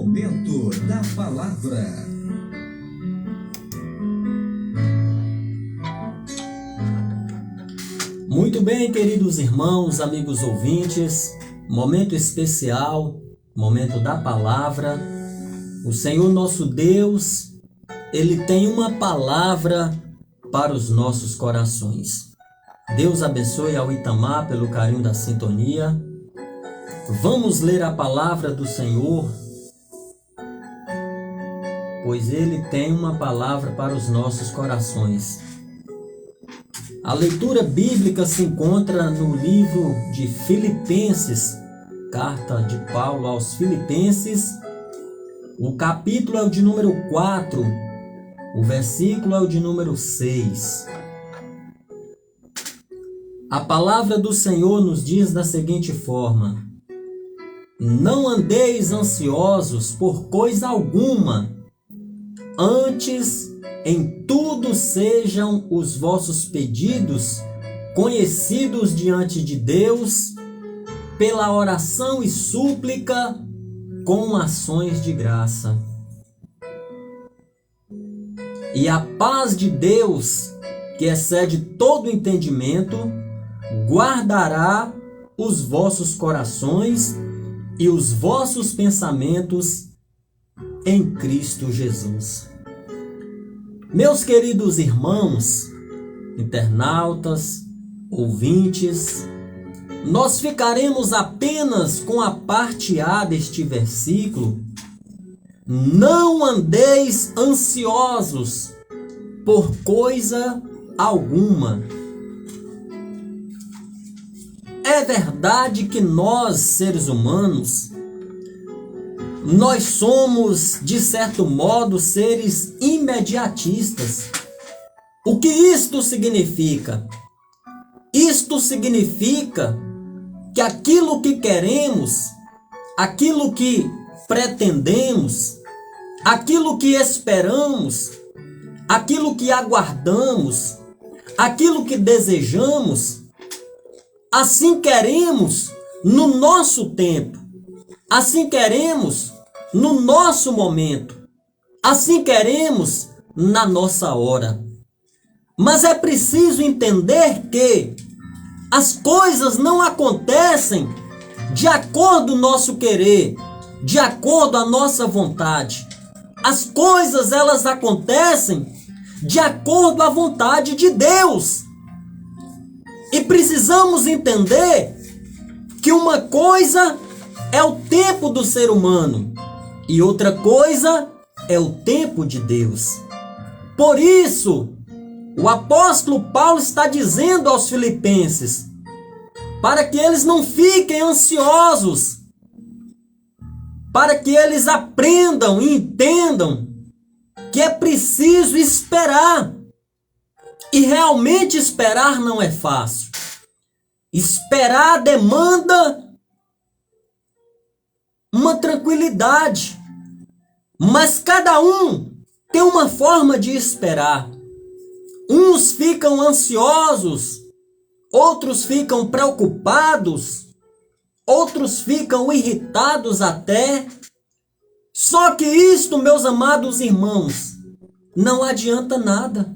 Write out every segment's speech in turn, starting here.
Momento da Palavra. Muito bem, queridos irmãos, amigos ouvintes, momento especial, momento da palavra. O Senhor nosso Deus, Ele tem uma palavra para os nossos corações. Deus abençoe ao Itamar pelo carinho da sintonia. Vamos ler a palavra do Senhor, pois Ele tem uma palavra para os nossos corações. A leitura bíblica se encontra no livro de Filipenses, carta de Paulo aos Filipenses. O capítulo é o de número 4, o versículo é o de número 6. A palavra do Senhor nos diz da seguinte forma: não andeis ansiosos por coisa alguma, antes em tudo sejam os vossos pedidos conhecidos diante de Deus, pela oração e súplica, com ações de graça. E a paz de Deus, que excede todo entendimento, guardará os vossos corações e os vossos pensamentos em Cristo Jesus. Meus queridos irmãos, internautas, ouvintes, nós ficaremos apenas com a parte A deste versículo. Não andeis ansiosos por coisa alguma. É verdade que nós, seres humanos, nós somos, de certo modo, seres imediatistas. O que isto significa? Isto significa que aquilo que queremos, aquilo que pretendemos, aquilo que esperamos, aquilo que aguardamos, aquilo que desejamos, assim queremos no nosso tempo, assim queremos no nosso momento, assim queremos na nossa hora. Mas é preciso entender que as coisas não acontecem de acordo com o nosso querer, de acordo com a nossa vontade. As coisas, elas acontecem de acordo com a vontade de Deus. E precisamos entender que uma coisa é o tempo do ser humano e outra coisa é o tempo de Deus. Por isso, o apóstolo Paulo está dizendo aos filipenses para que eles não fiquem ansiosos, para que eles aprendam e entendam que é preciso esperar. E realmente esperar não é fácil. Esperar demanda uma tranquilidade, mas cada um tem uma forma de esperar. Uns ficam ansiosos, outros ficam preocupados, outros ficam irritados até. Só que isto, meus amados irmãos, não adianta nada.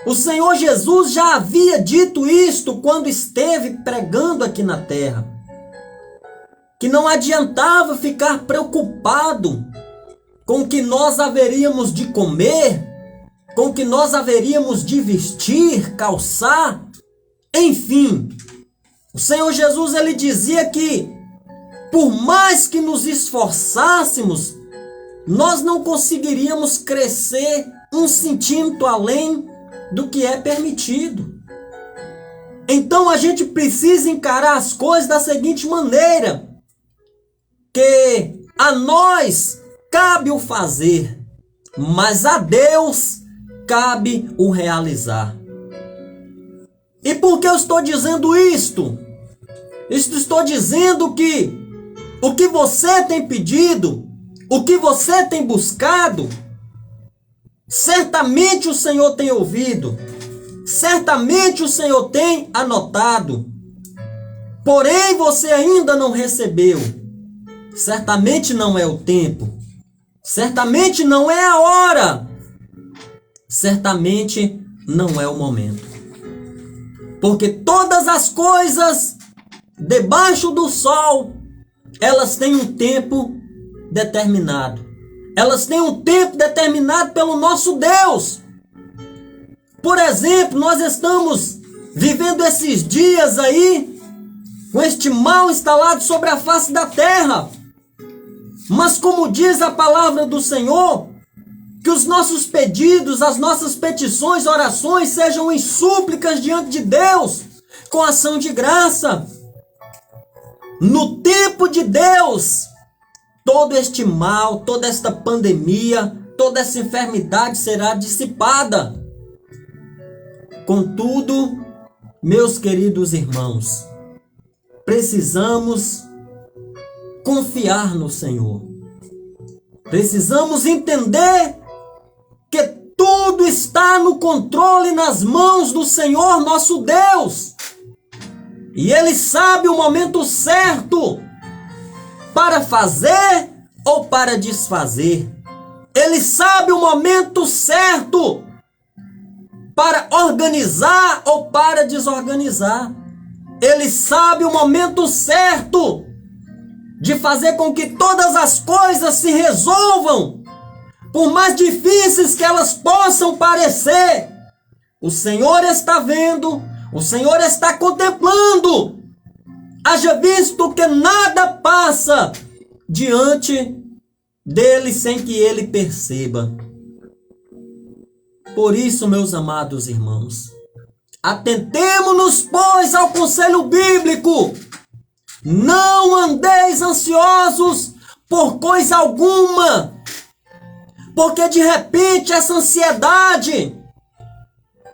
O Senhor Jesus já havia dito isto quando esteve pregando aqui na terra, que não adiantava ficar preocupado com o que nós haveríamos de comer, com o que nós haveríamos de vestir, calçar, enfim. O Senhor Jesus, ele dizia que por mais que nos esforçássemos, nós não conseguiríamos crescer 1 centímetro além do que é permitido. Então a gente precisa encarar as coisas da seguinte maneira: que a nós cabe o fazer, mas a Deus cabe o realizar. E por que eu estou dizendo isto? Estou dizendo que o que você tem pedido, o que você tem buscado, certamente o Senhor tem ouvido, certamente o Senhor tem anotado, porém você ainda não recebeu. certamente não é o tempo, certamente não é a hora, certamente não é o momento. Porque todas as coisas debaixo do sol, elas têm um tempo determinado. Elas têm um tempo determinado pelo nosso Deus. Por exemplo, nós estamos vivendo esses dias aí com este mal instalado sobre a face da terra. Mas como diz a palavra do Senhor, que os nossos pedidos, as nossas petições, orações sejam em súplicas diante de Deus, com ação de graça. No tempo de Deus, todo este mal, toda esta pandemia, toda essa enfermidade será dissipada. Contudo, meus queridos irmãos, precisamos confiar no Senhor. Precisamos entender que tudo está no controle, nas mãos do Senhor nosso Deus. E Ele sabe o momento certo para fazer ou para desfazer. Ele sabe o momento certo para organizar ou para desorganizar. Ele sabe o momento certo de fazer com que todas as coisas se resolvam, por mais difíceis que elas possam parecer. O Senhor está vendo, o Senhor está contemplando. Haja visto que nada passa diante dele sem que ele perceba. Por isso, meus amados irmãos, atentemo-nos, pois, ao conselho bíblico. Não andeis ansiosos por coisa alguma, porque de repente essa ansiedade,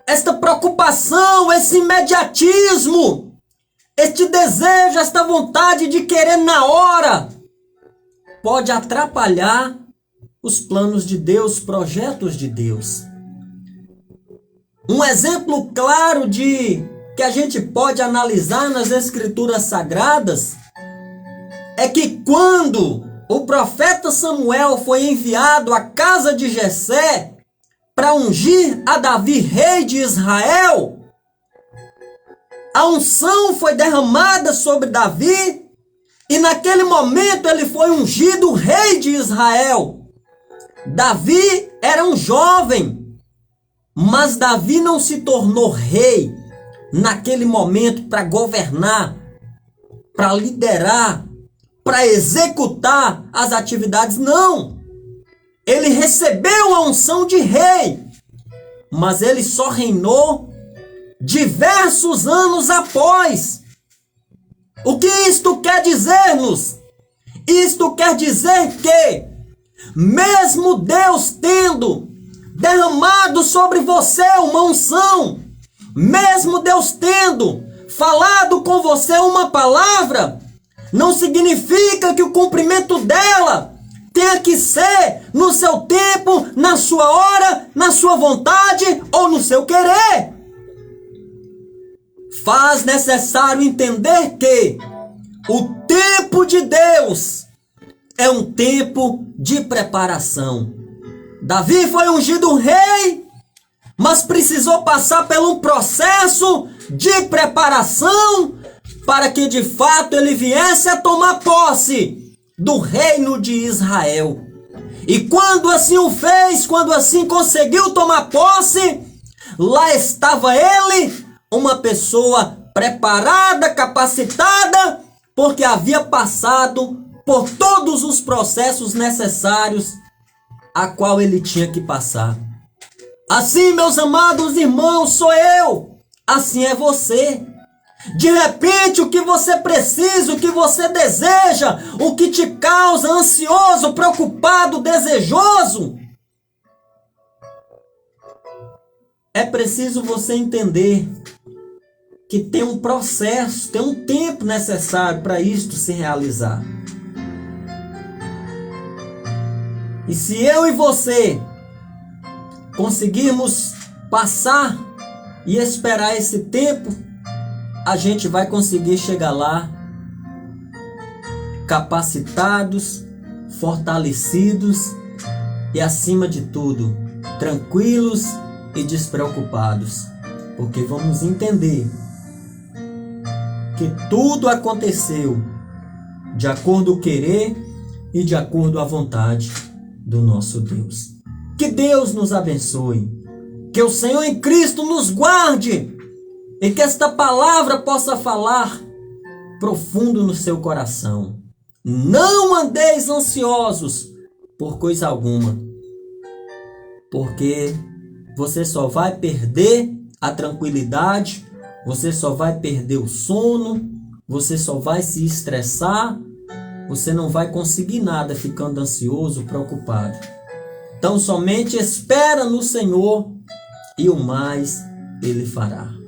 esta preocupação, esse imediatismo, este desejo, esta vontade de querer na hora, pode atrapalhar os planos de Deus, os projetos de Deus. Um exemplo claro que a gente pode analisar nas Escrituras Sagradas é que quando o profeta Samuel foi enviado à casa de Jessé para ungir a Davi rei de Israel, a unção foi derramada sobre Davi e naquele momento ele foi ungido rei de Israel. Davi era um jovem, mas Davi não se tornou rei naquele momento para governar, para liderar, para executar as atividades. Não! Ele recebeu a unção de rei, mas ele só reinou diversos anos após. O que isto quer dizer-nos? Isto quer dizer que, mesmo Deus tendo derramado sobre você uma unção, mesmo Deus tendo falado com você uma palavra, não significa que o cumprimento dela tenha que ser no seu tempo, na sua hora, na sua vontade ou no seu querer. Faz necessário entender que o tempo de Deus é um tempo de preparação. Davi foi ungido rei, mas precisou passar por um processo de preparação para que de fato ele viesse a tomar posse do reino de Israel. E quando assim o fez, quando assim conseguiu tomar posse, lá estava ele, uma pessoa preparada, capacitada, porque havia passado por todos os processos necessários a qual ele tinha que passar. Assim, meus amados irmãos, sou eu, assim é você. De repente, o que você precisa, o que você deseja, o que te causa ansioso, preocupado, desejoso, é preciso você entender que tem um processo, tem um tempo necessário para isto se realizar. E se eu e você conseguirmos passar e esperar esse tempo, a gente vai conseguir chegar lá capacitados, fortalecidos e, acima de tudo, tranquilos e despreocupados, porque vamos entender que tudo aconteceu de acordo com o querer e de acordo com a vontade do nosso Deus. Que Deus nos abençoe, que o Senhor em Cristo nos guarde e que esta palavra possa falar profundo no seu coração. Não andeis ansiosos por coisa alguma, porque você só vai perder a tranquilidade, você só vai perder o sono, você só vai se estressar, você não vai conseguir nada ficando ansioso, preocupado. Então somente espera no Senhor e o mais Ele fará.